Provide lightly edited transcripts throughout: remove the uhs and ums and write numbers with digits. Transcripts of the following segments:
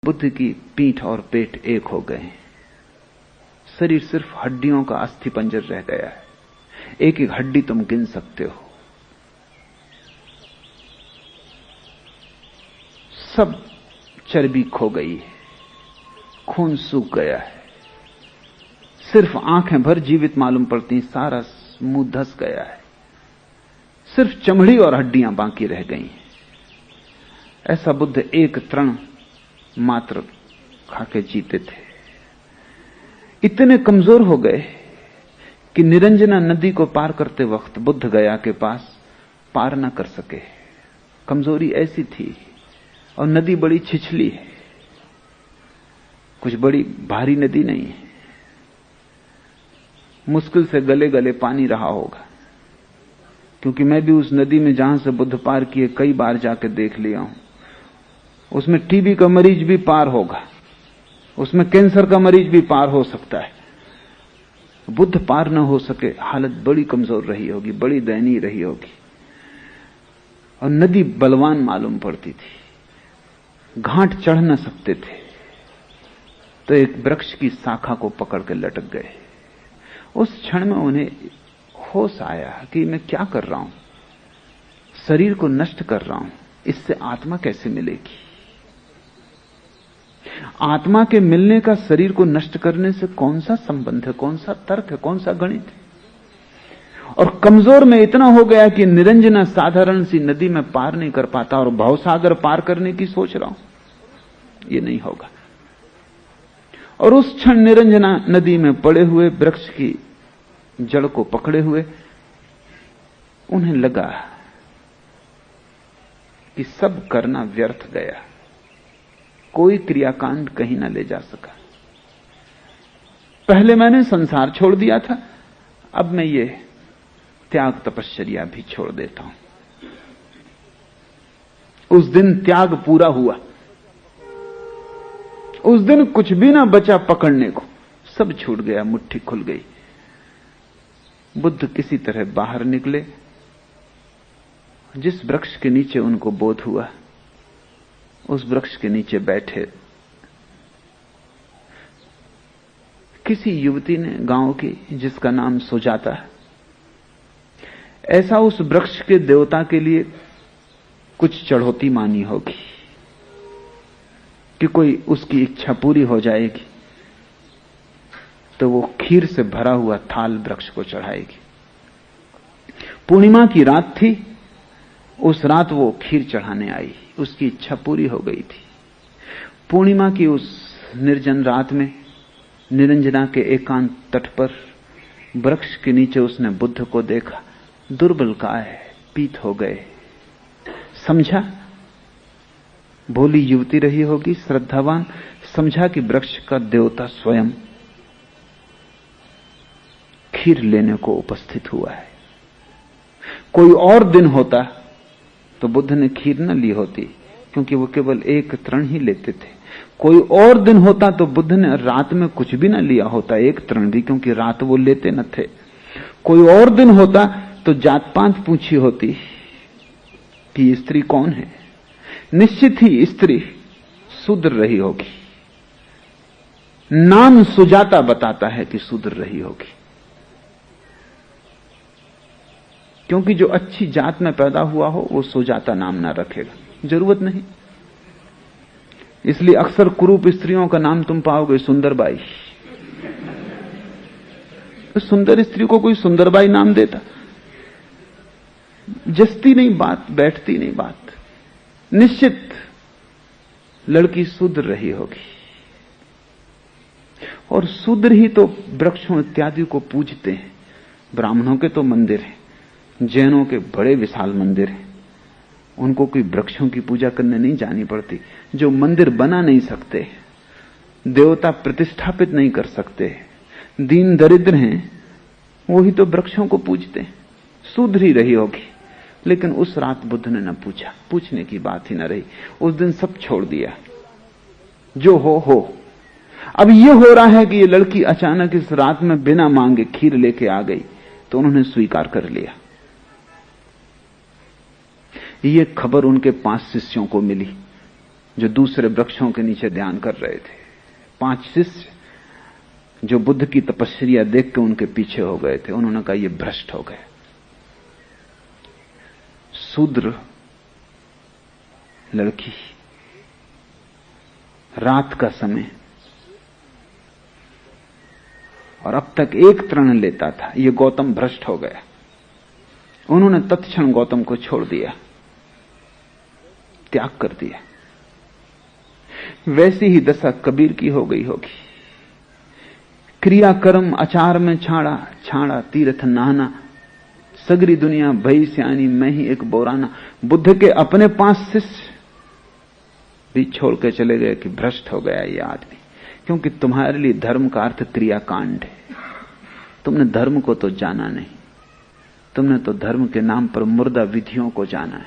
बुद्ध की पीठ और पेट एक हो गए। शरीर सिर्फ हड्डियों का अस्थिपंजर रह गया है। एक एक हड्डी तुम गिन सकते हो। सब चर्बी खो गई है, खून सूख गया है, सिर्फ आंखें भर जीवित मालूम पड़ती, सारा मुंह धस गया है, सिर्फ चमड़ी और हड्डियां बाकी रह गई हैं। ऐसा बुद्ध एक तृण मात्र खाके जीते थे। इतने कमजोर हो गए कि निरंजना नदी को पार करते वक्त बुद्ध गया के पास पार न कर सके। कमजोरी ऐसी थी, और नदी बड़ी छिछली है, कुछ बड़ी भारी नदी नहीं है। मुश्किल से गले गले पानी रहा होगा, क्योंकि मैं भी उस नदी में जहां से बुद्ध पार किए कई बार जाकर देख लिया हूं। उसमें टीबी का मरीज भी पार होगा, उसमें कैंसर का मरीज भी पार हो सकता है। बुद्ध पार न हो सके, हालत बड़ी कमजोर रही होगी, बड़ी दयनीय रही होगी। और नदी बलवान मालूम पड़ती थी, घाट चढ़ न सकते थे, तो एक वृक्ष की शाखा को पकड़ के लटक गए। उस क्षण में उन्हें होश आया कि मैं क्या कर रहा हूं, शरीर को नष्ट कर रहा हूं, इससे आत्मा कैसे मिलेगी। आत्मा के मिलने का शरीर को नष्ट करने से कौन सा संबंध है, कौन सा तर्क है, कौन सा गणित है। और कमजोर में इतना हो गया कि निरंजना साधारण सी नदी में पार नहीं कर पाता, और भवसागर पार करने की सोच रहा हूं, ये नहीं होगा। और उस क्षण निरंजना नदी में पड़े हुए वृक्ष की जड़ को पकड़े हुए उन्हें लगा कि सब करना व्यर्थ गया, कोई क्रियाकांड कहीं ना ले जा सका। पहले मैंने संसार छोड़ दिया था, अब मैं ये त्याग तपश्चर्या भी छोड़ देता हूं। उस दिन त्याग पूरा हुआ, उस दिन कुछ भी ना बचा पकड़ने को, सब छूट गया, मुट्ठी खुल गई। बुद्ध किसी तरह बाहर निकले। जिस वृक्ष के नीचे उनको बोध हुआ, उस वृक्ष के नीचे बैठे। किसी युवती ने, गांव की, जिसका नाम सुजाता है, ऐसा उस वृक्ष के देवता के लिए कुछ चढ़ौती मानी होगी कि कोई उसकी इच्छा पूरी हो जाएगी तो वो खीर से भरा हुआ थाल वृक्ष को चढ़ाएगी। पूर्णिमा की रात थी, उस रात वो खीर चढ़ाने आई, उसकी इच्छा पूरी हो गई थी। पूर्णिमा की उस निर्जन रात में निरंजना के एकांत तट पर वृक्ष के नीचे उसने बुद्ध को देखा। दुर्बल काय, पीत हो गए। समझा, भोली युवती रही होगी, श्रद्धावान, समझा कि वृक्ष का देवता स्वयं खीर लेने को उपस्थित हुआ है। कोई और दिन होता तो बुद्ध ने खीर न ली होती, क्योंकि वो केवल एक तृण ही लेते थे। कोई और दिन होता तो बुद्ध ने रात में कुछ भी न लिया होता, एक तृण भी, क्योंकि रात वो लेते न थे। कोई और दिन होता तो जात पात पूछी होती कि स्त्री कौन है। निश्चित ही स्त्री शूद्र रही होगी। नाम सुजाता बताता है कि शूद्र रही होगी, क्योंकि जो अच्छी जात में पैदा हुआ हो वो सुजाता नाम ना रखेगा, जरूरत नहीं। इसलिए अक्सर कुरूप स्त्रियों का नाम तुम पाओगे सुंदरबाई। तो सुंदर स्त्री को कोई सुंदरबाई नाम देता, जस्ती नहीं बात, बैठती नहीं बात। निश्चित लड़की शूद्र रही होगी, और शूद्र ही तो वृक्षों इत्यादि को पूजते हैं। ब्राह्मणों के तो मंदिर हैं, जैनों के बड़े विशाल मंदिर हैं, उनको कोई वृक्षों की पूजा करने नहीं जानी पड़ती। जो मंदिर बना नहीं सकते, देवता प्रतिष्ठापित नहीं कर सकते, दीन दरिद्र हैं, वही तो वृक्षों को पूजते हैं। शूद्र ही रही होगी। लेकिन उस रात बुद्ध ने न पूछा, पूछने की बात ही न रही। उस दिन सब छोड़ दिया, जो हो। अब यह हो रहा है कि ये लड़की अचानक इस रात में बिना मांगे खीर लेके आ गई, तो उन्होंने स्वीकार कर लिया। ये खबर उनके 5 शिष्यों को मिली। जो दूसरे वृक्षों के नीचे ध्यान कर रहे थे। 5 शिष्य जो बुद्ध की तपस्या देख के उनके पीछे हो गए थे। उन्होंने कहा, ये भ्रष्ट हो गए। शूद्र लड़की, रात का समय, और अब तक एक तृण लेता था। ये गौतम भ्रष्ट हो गया। उन्होंने तत्क्षण गौतम को छोड़ दिया, त्याग कर दिया। वैसी ही दशा कबीर की हो गई होगी। क्रिया कर्म आचार में छाड़ा, छाड़ा तीर्थ नहाना, सगरी दुनिया भई स्यानी, मैं ही एक बोराना। बुद्ध के अपने 5 शिष्य भी छोड़ के चले गए कि भ्रष्ट हो गया ये आदमी। क्योंकि तुम्हारे लिए धर्म का अर्थ क्रियाकांड है। तुमने धर्म को तो जाना नहीं, तुमने तो धर्म के नाम पर मुर्दा विधियों को जाना है।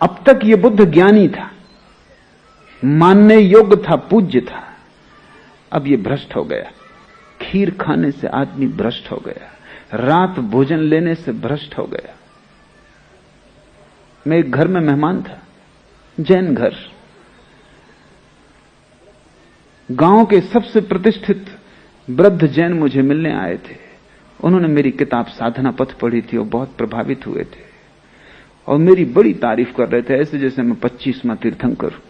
अब तक ये बुद्ध ज्ञानी था, मानने योग्य था, पूज्य था। अब ये भ्रष्ट हो गया। खीर खाने से आदमी भ्रष्ट हो गया, रात भोजन लेने से भ्रष्ट हो गया। मैं एक घर में मेहमान था, जैन घर। गांव के सबसे प्रतिष्ठित वृद्ध जैन मुझे मिलने आए थे। उन्होंने मेरी किताब साधना पथ पढ़ी थी और बहुत प्रभावित हुए थे और मेरी बड़ी तारीफ कर रहे थे, ऐसे जैसे मैं 25वां तीर्थंकर हूं।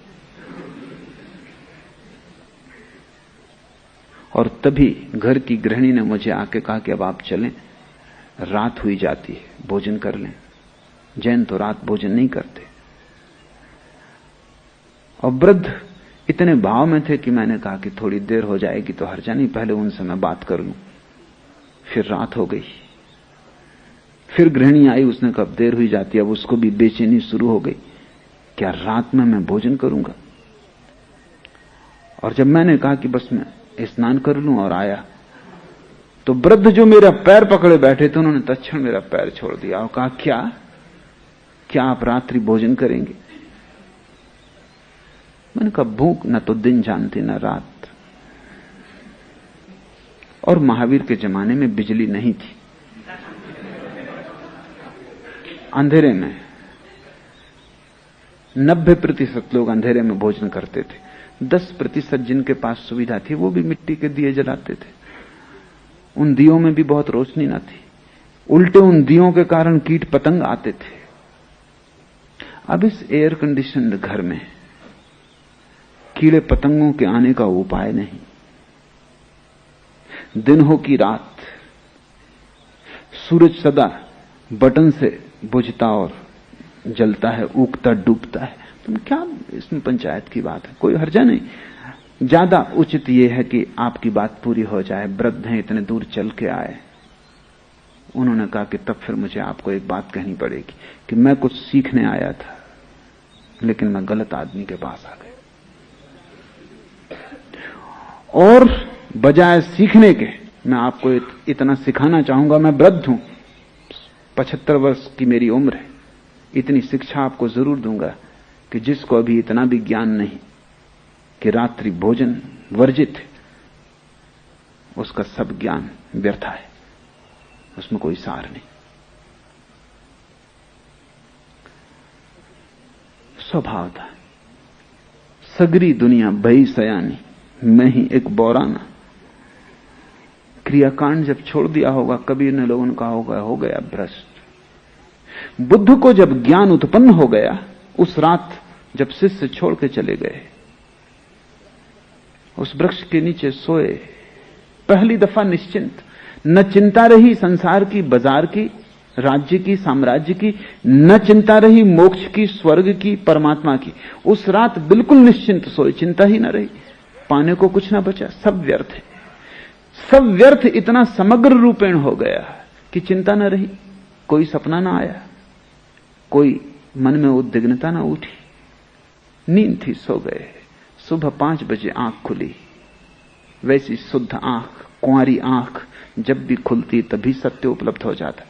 और तभी घर की गृहिणी ने मुझे आके कहा कि अब आप चलें, रात हुई जाती है, भोजन कर लें। जैन तो रात भोजन नहीं करते। और वृद्ध इतने भाव में थे कि मैंने कहा कि थोड़ी देर हो जाएगी तो हर्जा नहीं, पहले उनसे मैं बात कर लूं। फिर रात हो गई। फिर गृहिणी आई, उसने कहा अब देर हुई जाती है। अब उसको भी बेचैनी शुरू हो गई, क्या रात में मैं भोजन करूंगा। और जब मैंने कहा कि बस मैं स्नान कर लूं और आया, तो वृद्ध जो मेरा पैर पकड़े बैठे थे, उन्होंने तत्क्षण मेरा पैर छोड़ दिया और कहा, क्या आप रात्रि भोजन करेंगे। मैंने कहा भूख न तो दिन जानती न रात। और महावीर के जमाने में बिजली नहीं थी। अंधेरे में 90% लोग अंधेरे में भोजन करते थे। 10% जिनके पास सुविधा थी वो भी मिट्टी के दिए जलाते थे। उन दियों में भी बहुत रोशनी न थी। उल्टे उन दियों के कारण कीट पतंग आते थे। अब इस एयर कंडीशनड घर में कीड़े पतंगों के आने का उपाय नहीं। दिन हो कि रात, सूरज सदा बटन से बुझता और जलता है, उगता डूबता है। तुम क्या इसमें पंचायत की बात है, कोई हर्जा नहीं। ज्यादा उचित यह है कि आपकी बात पूरी हो जाए। वृद्ध हैं, इतने दूर चल के आए। उन्होंने कहा कि तब फिर मुझे आपको एक बात कहनी पड़ेगी कि मैं कुछ सीखने आया था, लेकिन मैं गलत आदमी के पास आ गया। और बजाय सीखने के मैं आपको इतना सिखाना चाहूंगा। मैं वृद्ध हूं, 75 वर्ष की मेरी उम्र है। इतनी शिक्षा आपको जरूर दूंगा कि जिसको अभी इतना भी ज्ञान नहीं कि रात्रि भोजन वर्जित है, उसका सब ज्ञान व्यर्थ है, उसमें कोई सार नहीं। स्वभाव था, सगरी दुनिया भई सयानी, मैं ही एक बौराना। क्रियाकांड जब छोड़ दिया होगा, कबीर ने लोगों ने कहा होगा हो गया भ्रष्ट। बुद्ध को जब ज्ञान उत्पन्न हो गया, उस रात जब शिष्य छोड़ के चले गए, उस वृक्ष के नीचे सोए, पहली दफा निश्चिंत, न चिंता रही संसार की, बाजार की, राज्य की, साम्राज्य की, न चिंता रही मोक्ष की, स्वर्ग की, परमात्मा की। उस रात बिल्कुल निश्चिंत सोए, चिंता ही न रही, पाने को कुछ ना बचा, सब व्यर्थ है। सब व्यर्थ इतना समग्र रूपेण हो गया कि चिंता न रही, कोई सपना ना आया, कोई मन में उद्विग्नता ना उठी। नींद थी, सो गए। सुबह 5 बजे आंख खुली, वैसी शुद्ध आंख, कुंवारी आंख जब भी खुलती तभी सत्य उपलब्ध हो जाता।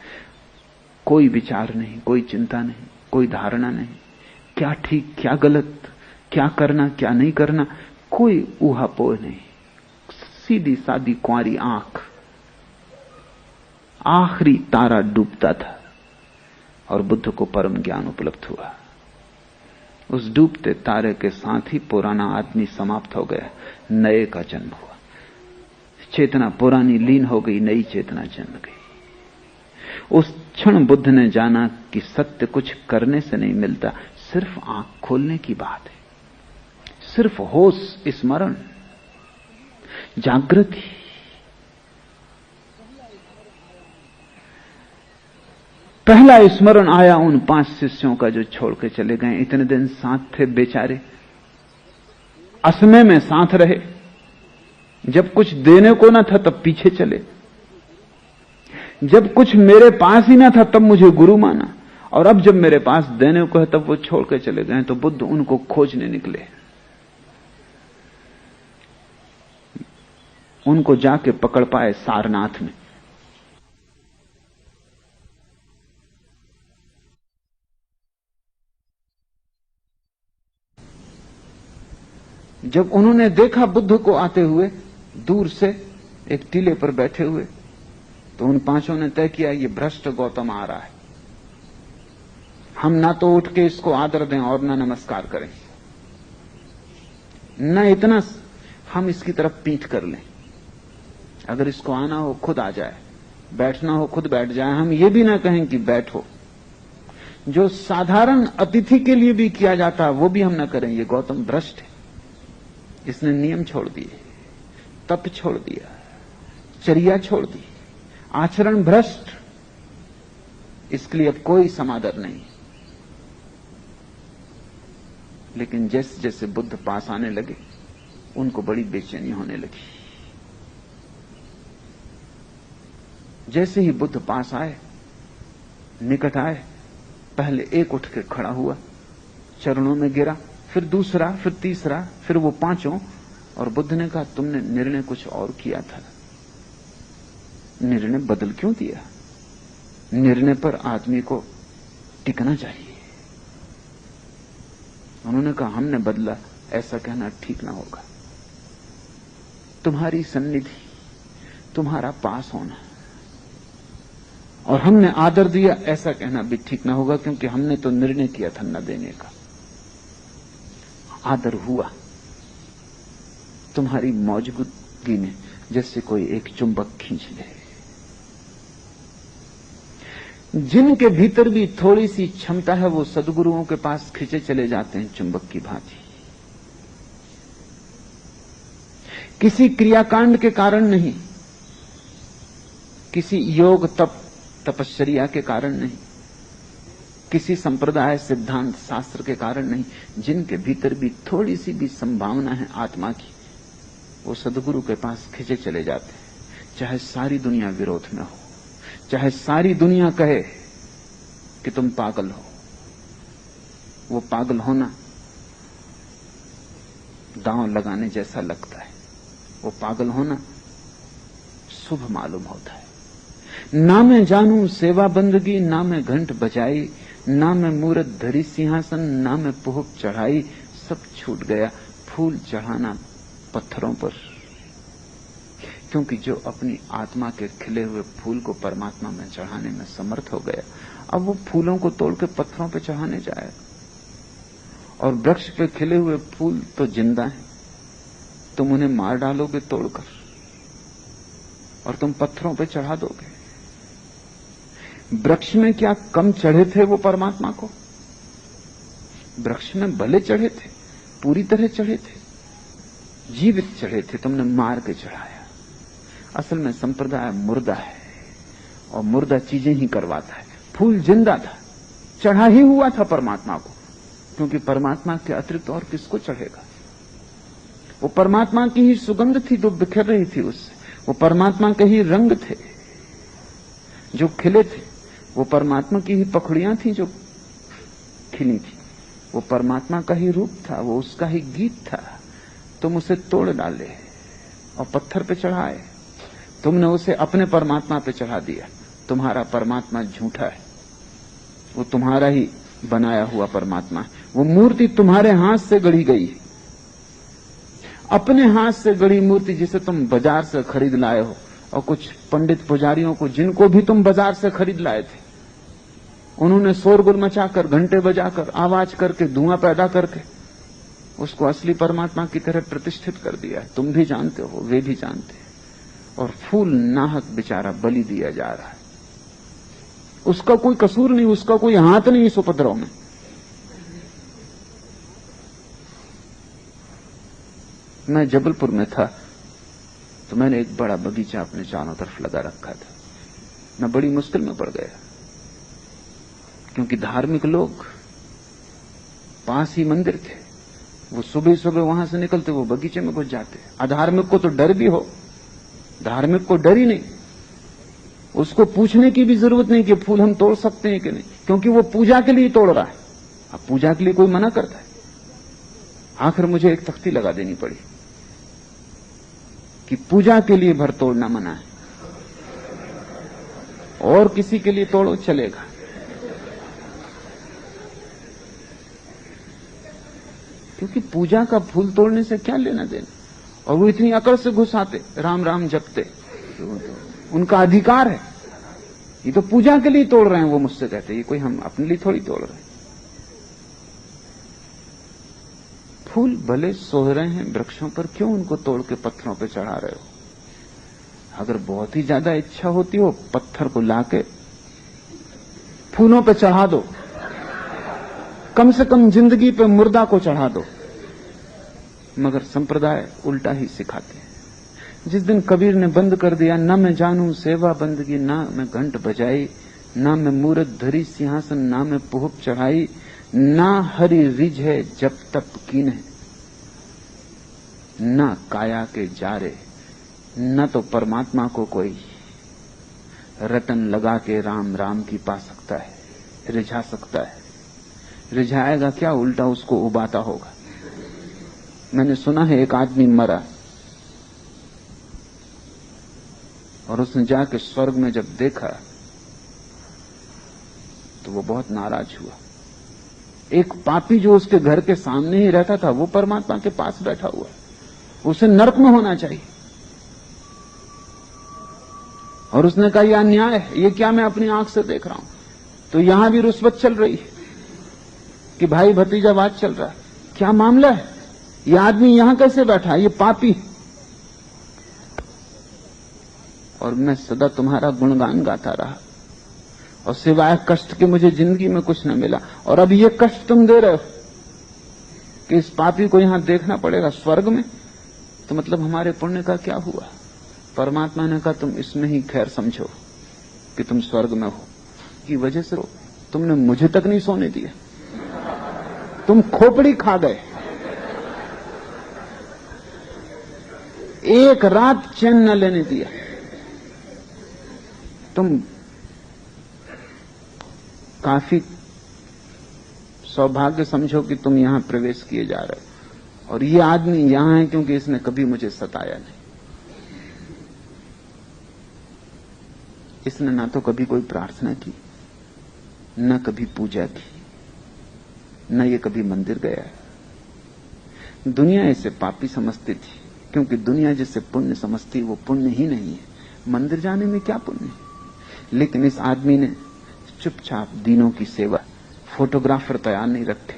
कोई विचार नहीं, कोई चिंता नहीं, कोई धारणा नहीं, क्या ठीक क्या गलत, क्या करना क्या नहीं करना, कोई ऊहापोह नहीं। सीधी सादी कुंवारी आंख। आखिरी तारा डूबता था और बुद्ध को परम ज्ञान उपलब्ध हुआ। उस डूबते तारे के साथ ही पुराना आदमी समाप्त हो गया, नए का जन्म हुआ। चेतना पुरानी लीन हो गई, नई चेतना जन्म गई। उस क्षण बुद्ध ने जाना कि सत्य कुछ करने से नहीं मिलता, सिर्फ आंख खोलने की बात है, सिर्फ होश, स्मरण, जागृति। पहला स्मरण आया उन 5 शिष्यों का जो छोड़ के चले गए। इतने दिन साथ थे बेचारे, असमय में साथ रहे। जब कुछ देने को ना था तब पीछे चले, जब कुछ मेरे पास ही ना था तब मुझे गुरु माना, और अब जब मेरे पास देने को है तब वो छोड़ के चले गए। तो बुद्ध उनको खोजने निकले, उनको जाके पकड़ पाए सारनाथ में। जब उन्होंने देखा बुद्ध को आते हुए दूर से एक टीले पर बैठे हुए, तो उन 5 ने तय किया ये भ्रष्ट गौतम आ रहा है, हम ना तो उठ के इसको आदर दें और ना नमस्कार करें, न इतना हम इसकी तरफ पीठ कर लें। अगर इसको आना हो खुद आ जाए, बैठना हो खुद बैठ जाए, हम ये भी ना कहें कि बैठो। जो साधारण अतिथि के लिए भी किया जाता है वो भी हम ना करें। ये गौतम भ्रष्ट है, इसने नियम छोड़ दिए, तप छोड़ दिया, चर्या छोड़ दी, आचरण भ्रष्ट, इसके लिए अब कोई समादर नहीं। लेकिन जैसे जैसे बुद्ध पास आने लगे उनको बड़ी बेचैनी होने लगी। जैसे ही बुद्ध पास आए, निकट आए, पहले एक उठ के खड़ा हुआ, चरणों में गिरा, फिर दूसरा, फिर तीसरा, फिर वो 5। और बुद्ध ने कहा तुमने निर्णय कुछ और किया था, निर्णय बदल क्यों दिया? निर्णय पर आदमी को टिकना चाहिए। उन्होंने कहा हमने बदला, ऐसा कहना ठीक ना होगा। तुम्हारी सन्निधि, तुम्हारा पास होना और हमने आदर दिया, ऐसा कहना भी ठीक ना होगा, क्योंकि हमने तो निर्णय किया था न देने का। आदर हुआ तुम्हारी मौजूदगी में, जैसे कोई एक चुंबक खींच ले। जिनके भीतर भी थोड़ी सी क्षमता है वो सद्गुरुओं के पास खींचे चले जाते हैं चुंबक की भांति। किसी क्रियाकांड के कारण नहीं, किसी योग तप तपश्चर्या के कारण नहीं, किसी संप्रदाय सिद्धांत शास्त्र के कारण नहीं। जिनके भीतर भी थोड़ी सी भी संभावना है आत्मा की, वो सद्गुरु के पास खिंचे चले जाते हैं। चाहे सारी दुनिया विरोध में हो, चाहे सारी दुनिया कहे कि तुम पागल हो, वो पागल होना दांव लगाने जैसा लगता है, वो पागल होना शुभ मालूम होता है। ना मैं जानू सेवा बंदगी, ना मैं घंट बजाई, ना मैं मूरत धरी सिंहासन, ना मैं पुहक चढ़ाई, सब छूट गया फूल चढ़ाना पत्थरों पर। क्योंकि जो अपनी आत्मा के खिले हुए फूल को परमात्मा में चढ़ाने में समर्थ हो गया, अब वो फूलों को तोड़ के पत्थरों पर चढ़ाने जाए। और वृक्ष पे खिले हुए फूल तो जिंदा हैं, तुम उन्हें मार डालोगे तोड़कर और तुम पत्थरों पे चढ़ा दोगे। वृक्ष में क्या कम चढ़े थे वो परमात्मा को? वृक्ष में भले चढ़े थे, पूरी तरह चढ़े थे, जीवित चढ़े थे, तुमने मार के चढ़ाया। असल में संप्रदाय मुर्दा है और मुर्दा चीजें ही करवाता है। फूल जिंदा था, चढ़ा ही हुआ था परमात्मा को, क्योंकि परमात्मा के अतिरिक्त और किसको चढ़ेगा? वो परमात्मा की ही सुगंध थी जो बिखर रही थी उससे, वो परमात्मा के ही रंग थे जो खिले थे, वो परमात्मा की ही पखड़ियां थी जो खिली थी, वो परमात्मा का ही रूप था, वो उसका ही गीत था। तुम उसे तोड़ डाले और पत्थर पे चढ़ाए, तुमने उसे अपने परमात्मा पे चढ़ा दिया। तुम्हारा परमात्मा झूठा है, वो तुम्हारा ही बनाया हुआ परमात्मा है। वो मूर्ति तुम्हारे हाथ से गढ़ी गई है, अपने हाथ से गढ़ी मूर्ति जिसे तुम बाजार से खरीद लाए हो, और कुछ पंडित पुजारियों को जिनको भी तुम बाजार से खरीद लाए थे, उन्होंने शोरगुल मचाकर, घंटे बजाकर, आवाज करके, धुआं पैदा करके उसको असली परमात्मा की तरह प्रतिष्ठित कर दिया है। तुम भी जानते हो, वे भी जानते हैं। और फूल नाहक बेचारा बलि दिया जा रहा है। उसका कोई कसूर नहीं, उसका कोई हाथ नहीं इस उपद्रव में। मैं जबलपुर में था तो मैंने एक बड़ा बगीचा अपने चारों तरफ लगा रखा था। मैं बड़ी मुश्किल में पड़ गया, क्योंकि धार्मिक लोग, पास ही मंदिर थे, वो सुबह सुबह वहां से निकलते, वो बगीचे में घुस जाते। अधार्मिक को तो डर भी हो, धार्मिक को डर ही नहीं। उसको पूछने की भी जरूरत नहीं कि फूल हम तोड़ सकते हैं कि नहीं, क्योंकि वो पूजा के लिए तोड़ रहा है। अब पूजा के लिए कोई मना करता है? आखिर मुझे एक तख्ती लगा देनी पड़ी कि पूजा के लिए भर तोड़ना मना है, और किसी के लिए तोड़ो चलेगा। क्योंकि पूजा का फूल तोड़ने से क्या लेना देना। और वो इतनी अकड़ से घुस आते, राम राम जपते, उनका अधिकार है। ये तो पूजा के लिए तोड़ रहे हैं, वो मुझसे कहते हैं, ये कोई हम अपने लिए थोड़ी तोड़ रहे हैं। फूल भले सोह रहे हैं वृक्षों पर, क्यों उनको तोड़ के पत्थरों पे चढ़ा रहे हो? अगर बहुत ही ज्यादा इच्छा होती हो, पत्थर को लाके फूलों पे चढ़ा दो, कम से कम जिंदगी पे मुर्दा को चढ़ा दो। मगर संप्रदाय उल्टा ही सिखाते हैं। जिस दिन कबीर ने बंद कर दिया, ना मैं जानू सेवा बंदगी, ना मैं घंट बजाई, ना मैं मूरत धरी सिंहासन, ना मैं पुहप चढ़ाई, ना हरि रिझ है जब तप कीन्हे, ना काया के जारे, न तो परमात्मा को कोई रटन लगा के राम राम की पा सकता है, रिझा सकता है। रिझाएगा क्या, उल्टा उसको उबाता होगा। मैंने सुना है एक आदमी मरा और उसने जाके स्वर्ग में जब देखा तो वो बहुत नाराज हुआ। एक पापी जो उसके घर के सामने ही रहता था, वो परमात्मा के पास बैठा हुआ, उसे नरक में होना चाहिए। और उसने कहा यह अन्याय है, ये क्या मैं अपनी आंख से देख रहा हूं। तो यहां भी रुस्वत चल रही है कि भाई भतीजावाद चल रहा है। क्या मामला है, ये आदमी यहां कैसे बैठा है, ये पापी। और मैं सदा तुम्हारा गुणगान गाता रहा, और सिवाय कष्ट के मुझे जिंदगी में कुछ न मिला। और अब ये कष्ट तुम दे रहे हो कि इस पापी को यहां देखना पड़ेगा स्वर्ग में, तो मतलब हमारे पुण्य का क्या हुआ? परमात्मा ने कहा तुम इसमें ही खैर समझो कि तुम स्वर्ग में हो, की वजह से तुमने मुझे तक नहीं सोने दिया, तुम खोपड़ी खा गए। एक रात चैन न लेने दिया। तुम काफी सौभाग्य समझो कि तुम यहां प्रवेश किए जा रहे हो। और ये आदमी यहां है क्योंकि इसने कभी मुझे सताया नहीं। इसने ना तो कभी कोई प्रार्थना की, न कभी पूजा की, न ये कभी मंदिर गया। दुनिया इसे पापी समझती थी, क्योंकि दुनिया जिसे पुण्य समझती वो पुण्य ही नहीं है। मंदिर जाने में क्या पुण्य है? लेकिन इस आदमी ने चुपचाप दीनों की सेवा, फोटोग्राफर तैयार नहीं रखे,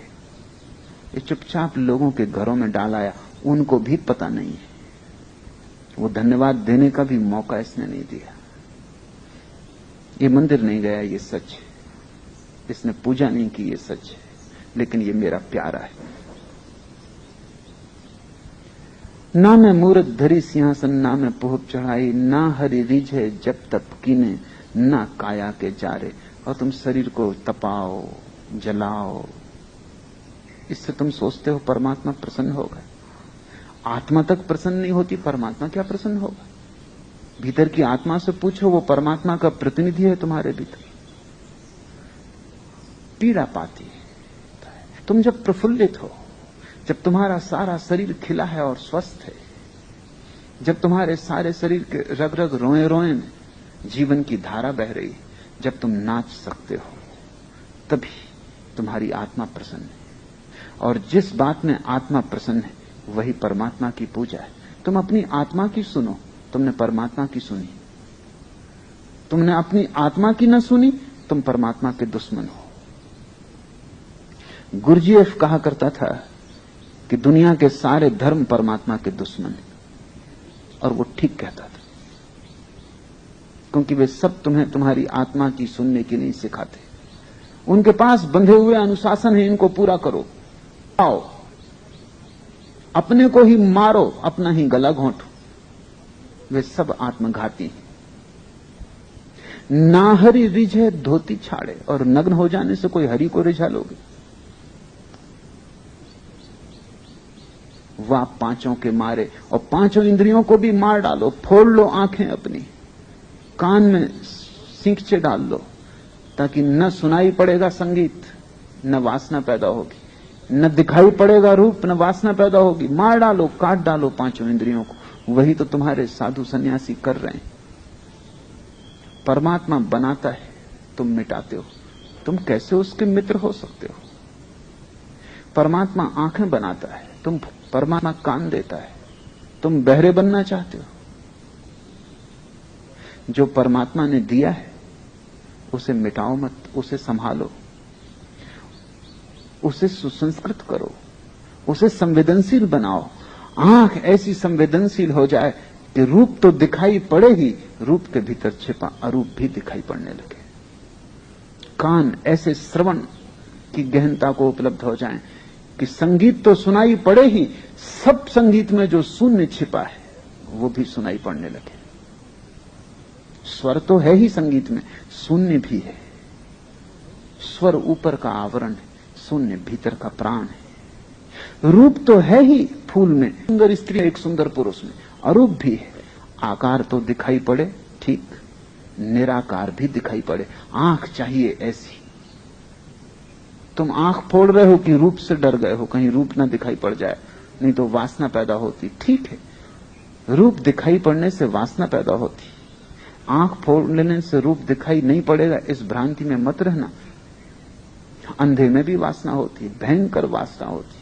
ये चुपचाप लोगों के घरों में डाल आया, उनको भी पता नहीं है। वो धन्यवाद देने का भी मौका इसने नहीं दिया। ये मंदिर नहीं गया, ये सच है। इसने पूजा नहीं की, ये सच है। लेकिन ये मेरा प्यारा है। ना मैं मूरत धरी सिंहासन, ना मैं पुहप चढ़ाई, ना हरि रिझ है जब तप कीने, ना काया के जारे। और तुम शरीर को तपाओ, जलाओ, इससे तुम सोचते हो परमात्मा प्रसन्न होगा। आत्मा तक प्रसन्न नहीं होती, परमात्मा क्या प्रसन्न होगा? भीतर की आत्मा से पूछो, वो परमात्मा का प्रतिनिधि है तुम्हारे भीतर। पीड़ा पाती है तुम जब प्रफुल्लित हो, जब तुम्हारा सारा शरीर खिला है और स्वस्थ है, जब तुम्हारे सारे शरीर के रग रग रोए रोए में जीवन की धारा बह रही, जब तुम नाच सकते हो, तभी तुम्हारी आत्मा प्रसन्न है। और जिस बात में आत्मा प्रसन्न है वही परमात्मा की पूजा है। तुम अपनी आत्मा की सुनो, तुमने परमात्मा की सुनी। तुमने अपनी आत्मा की न सुनी तुम परमात्मा के दुश्मन हो। गुरजीएफ कहा करता था कि दुनिया के सारे धर्म परमात्मा के दुश्मन हैं, और वो ठीक कहता था, क्योंकि वे सब तुम्हें तुम्हारी आत्मा की सुनने की नहीं सिखाते। उनके पास बंधे हुए अनुशासन है, इनको पूरा करो, आओ अपने को ही मारो, अपना ही गला घोंटो। वे सब आत्मघाती हैं। ना हरि रिझे धोती छाड़े, और नग्न हो जाने से कोई हरि को रिझा लोगे? वाह पांचों के मारे, और पांचों इंद्रियों को भी मार डालो, फोड़ लो आंखें अपनी, कान में सींचे डाल लो, ताकि न सुनाई पड़ेगा संगीत, न वासना पैदा होगी, न दिखाई पड़ेगा रूप, न वासना पैदा होगी। मार डालो, काट डालो पांचों इंद्रियों को। वही तो तुम्हारे साधु सन्यासी कर रहे हैं। परमात्मा बनाता है, तुम मिटाते हो। तुम कैसे उसके मित्र हो सकते हो? परमात्मा आंखें बनाता है, तुम परमात्मा कान देता है। तुम बहरे बनना चाहते हो? जो परमात्मा ने दिया है उसे मिटाओ मत, उसे संभालो, उसे सुसंस्कृत करो, उसे संवेदनशील बनाओ। आंख ऐसी संवेदनशील हो जाए कि रूप तो दिखाई पड़े ही, रूप के भीतर छिपा अरूप भी दिखाई पड़ने लगे। कान ऐसे श्रवण की गहनता को उपलब्ध हो जाएं कि संगीत तो सुनाई पड़े ही, सब संगीत में जो शून्य छिपा है वो भी सुनाई पड़ने लगे। स्वर तो है ही संगीत में, शून्य भी है। स्वर ऊपर का आवरण है, शून्य भीतर का प्राण है। रूप तो है ही फूल में, सुंदर स्त्री एक सुंदर पुरुष में, अरूप भी है। आकार तो दिखाई पड़े, ठीक, निराकार भी दिखाई पड़े। आंख चाहिए ऐसी। तुम आंख फोड़ रहे हो कि रूप से डर गए हो, कहीं रूप ना दिखाई पड़ जाए, नहीं तो वासना पैदा होती। ठीक है, रूप दिखाई पड़ने से वासना पैदा होती। आंख फोड़ लेने से रूप दिखाई नहीं पड़ेगा, इस भ्रांति में मत रहना। अंधे में भी वासना होती, भयंकर वासना होती,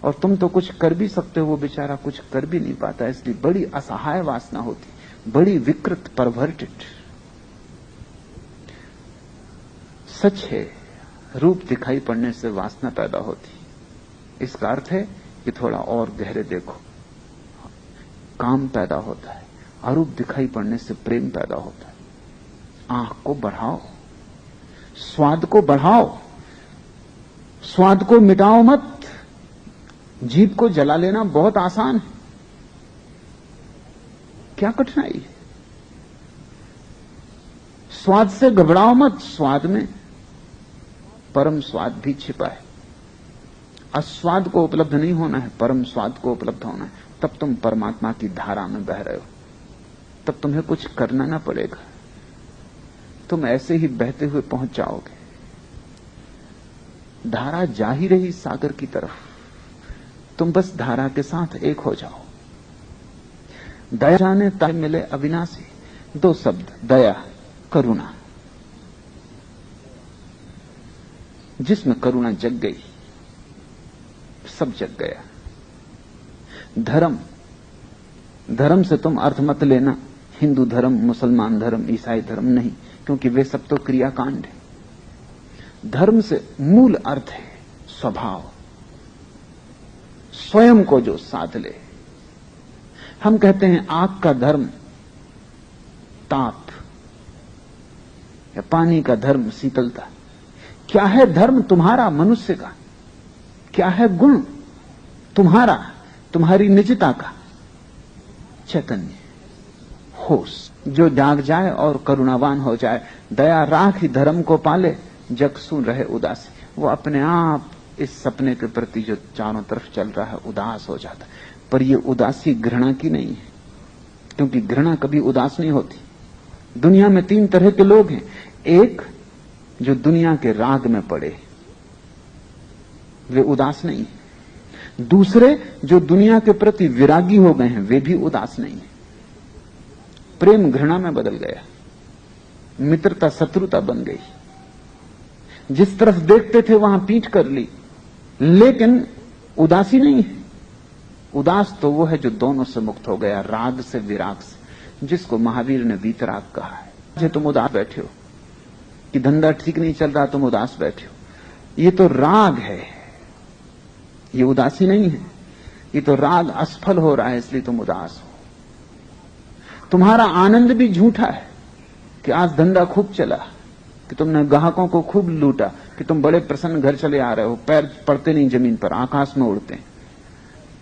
और तुम तो कुछ कर भी सकते हो, वो बेचारा कुछ कर भी नहीं पाता, इसलिए बड़ी असहाय वासना होती, बड़ी विकृत, परवर्टेड। सच है, रूप दिखाई पड़ने से वासना पैदा होती। इसका अर्थ है कि थोड़ा और गहरे देखो, काम पैदा होता है। अरूप दिखाई पड़ने से प्रेम पैदा होता है। आंख को बढ़ाओ, स्वाद को बढ़ाओ, स्वाद को मिटाओ मत। जीभ को जला लेना बहुत आसान है, क्या कठिनाई है? स्वाद से घबराओ मत, स्वाद में परम स्वाद भी छिपा है। अस्वाद को उपलब्ध नहीं होना है, परम स्वाद को उपलब्ध होना है। तब तुम परमात्मा की धारा में बह रहे हो, तब तुम्हें कुछ करना ना पड़ेगा, तुम ऐसे ही बहते हुए पहुंच जाओगे। धारा जा ही रही सागर की तरफ, तुम बस धारा के साथ एक हो जाओ। दया जाने ताय मिले अविनाशी, दो शब्द, दया करुणा। जिसमें करुणा जग गई, सब जग गया। धर्म, धर्म से तुम अर्थ मत लेना हिंदू धर्म, मुसलमान धर्म, ईसाई धर्म, नहीं, क्योंकि वे सब तो क्रियाकांड है। धर्म से मूल अर्थ है स्वभाव, स्वयं को जो साध ले। हम कहते हैं आग का धर्म ताप, या पानी का धर्म शीतलता। क्या है धर्म तुम्हारा, मनुष्य का? क्या है गुण तुम्हारा, तुम्हारी निजता का? चैतन्य, होश, जो जाग जाए और करुणावान हो जाए। दया राख ही धर्म को पाले, जग सुन रहे उदासी। वो अपने आप इस सपने के प्रति जो चारों तरफ चल रहा है उदास हो जाता है। पर ये उदासी घृणा की नहीं है, क्योंकि घृणा कभी उदास नहीं होती। दुनिया में तीन तरह के लोग हैं। एक जो दुनिया के राग में पड़े, वे उदास नहीं है। दूसरे जो दुनिया के प्रति विरागी हो गए हैं, वे भी उदास नहीं है। प्रेम घृणा में बदल गया, मित्रता शत्रुता बन गई। जिस तरफ देखते थे वहां पीठ कर ली, लेकिन उदासी नहीं है। उदास तो वो है जो दोनों से मुक्त हो गया, राग से विराग से, जिसको महावीर ने वीतराग कहा है। जो तुम उदास बैठे हो, कि धंधा ठीक नहीं चल रहा, तुम उदास बैठे हो। ये तो राग है, ये उदासी नहीं है। ये तो राग असफल हो रहा है, इसलिए तुम उदास हो। तुम्हारा आनंद भी झूठा है कि आज धंधा खूब चला, कि तुमने ग्राहकों को खूब लूटा, कि तुम बड़े प्रसन्न घर चले आ रहे हो, पैर पड़ते नहीं जमीन पर, आकाश में उड़ते।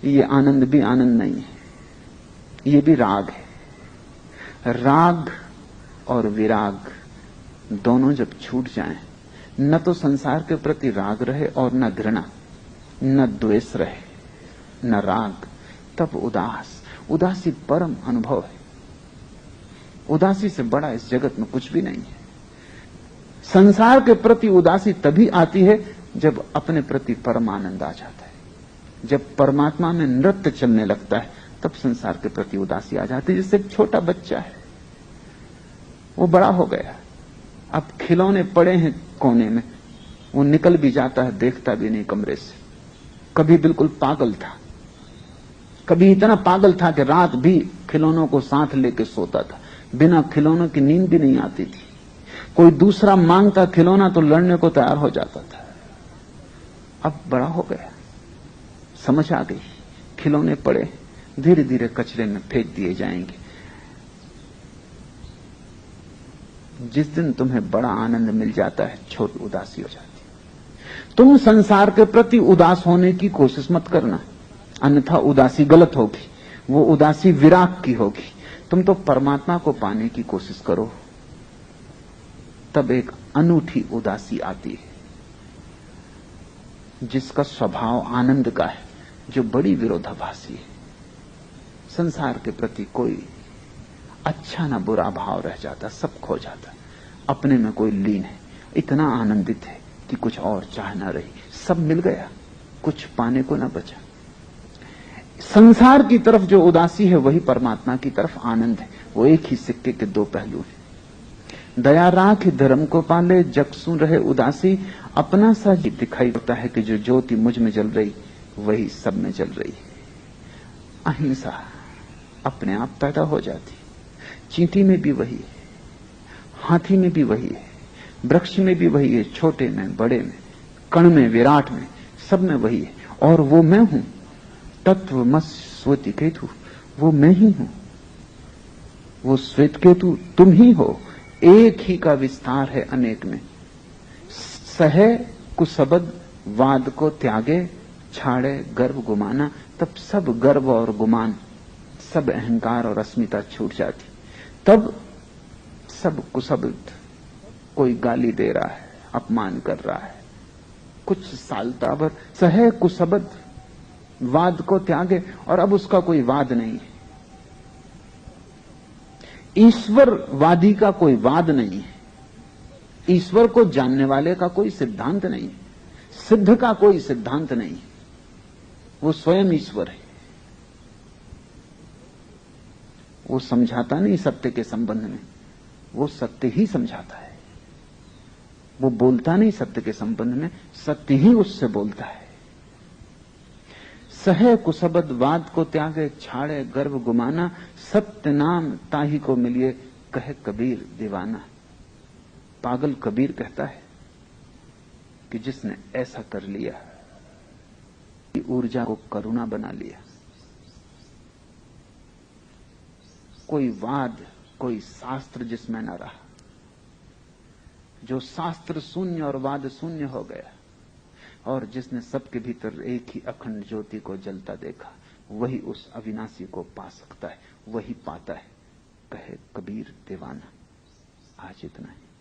ये आनंद भी आनंद नहीं है, ये भी राग है। राग और विराग दोनों जब छूट जाएं, न तो संसार के प्रति राग रहे और न घृणा, न द्वेष रहे, न राग, तब उदासी परम अनुभव है। उदासी से बड़ा इस जगत में कुछ भी नहीं है। संसार के प्रति उदासी तभी आती है जब अपने प्रति परम आनंद आ जाता है। जब परमात्मा में नृत्य चलने लगता है, तब संसार के प्रति उदासी आ जाती है। जैसे एक छोटा बच्चा है, वो बड़ा हो गया, अब खिलौने पड़े हैं कोने में, वो निकल भी जाता है, देखता भी नहीं कमरे से। कभी बिल्कुल पागल था, कभी इतना पागल था कि रात भी खिलौनों को साथ लेके सोता था, बिना खिलौनों की नींद भी नहीं आती थी। कोई दूसरा मांगता खिलौना तो लड़ने को तैयार हो जाता था। अब बड़ा हो गया, समझ आ गई, खिलौने पड़े, धीरे धीरे कचरे में फेंक दिए जाएंगे। जिस दिन तुम्हें बड़ा आनंद मिल जाता है, छोटी उदासी हो जाती है। तुम संसार के प्रति उदास होने की कोशिश मत करना, अन्यथा उदासी गलत होगी, वो उदासी विराग की होगी। तुम तो परमात्मा को पाने की कोशिश करो, तब एक अनूठी उदासी आती है जिसका स्वभाव आनंद का है, जो बड़ी विरोधाभासी है। संसार के प्रति कोई अच्छा ना बुरा भाव रह जाता, सब खो जाता, अपने में कोई लीन है, इतना आनंदित है कि कुछ और चाह ना रही, सब मिल गया, कुछ पाने को ना बचा। संसार की तरफ जो उदासी है वही परमात्मा की तरफ आनंद है। वो एक ही सिक्के के दो पहलू हैं। दया राख धर्म को पाले, जग सुन रहे उदासी, अपना सा दिखाई पड़ता है कि जो ज्योति मुझ में जल रही वही सब में जल रही है। अहिंसा अपने आप पैदा हो जाती, चींटी में भी वही है, हाथी में भी वही है, वृक्ष में भी वही है, छोटे में बड़े में, कण में विराट में, सब में वही है। और वो मैं हूं, तत्वमसि श्वेत केतु, वो मैं ही हूं, वो श्वेत केतु तुम ही हो। एक ही का विस्तार है अनेक में। सहे कुसबद वाद को त्यागे, छाड़े गर्व गुमाना, तब सब गर्व और गुमान, सब अहंकार और अस्मिता छूट जाती। तब सब कुशब्द, कोई गाली दे रहा है, अपमान कर रहा है, कुछ सालता भर, सहे कुशब्द वाद को त्यागे, और अब उसका कोई वाद नहीं है। ईश्वरवादी का कोई वाद नहीं है, ईश्वर को जानने वाले का कोई सिद्धांत नहीं है, सिद्ध का कोई सिद्धांत नहीं है, वो स्वयं ईश्वर है। वो समझाता नहीं सत्य के संबंध में, वो सत्य ही समझाता है। वो बोलता नहीं सत्य के संबंध में, सत्य ही उससे बोलता है। सहे कुसबद वाद को त्यागे, छाड़े गर्व गुमाना, सत्य नाम ताही को मिलिए, कहे कबीर दीवाना। पागल कबीर कहता है कि जिसने ऐसा कर लिया, ऊर्जा को करुणा बना लिया, कोई वाद कोई शास्त्र जिसमें न रहा, जो शास्त्र शून्य और वाद शून्य हो गया, और जिसने सबके भीतर एक ही अखंड ज्योति को जलता देखा, वही उस अविनाशी को पा सकता है, वही पाता है। कहे कबीर दीवाना। आज इतना है।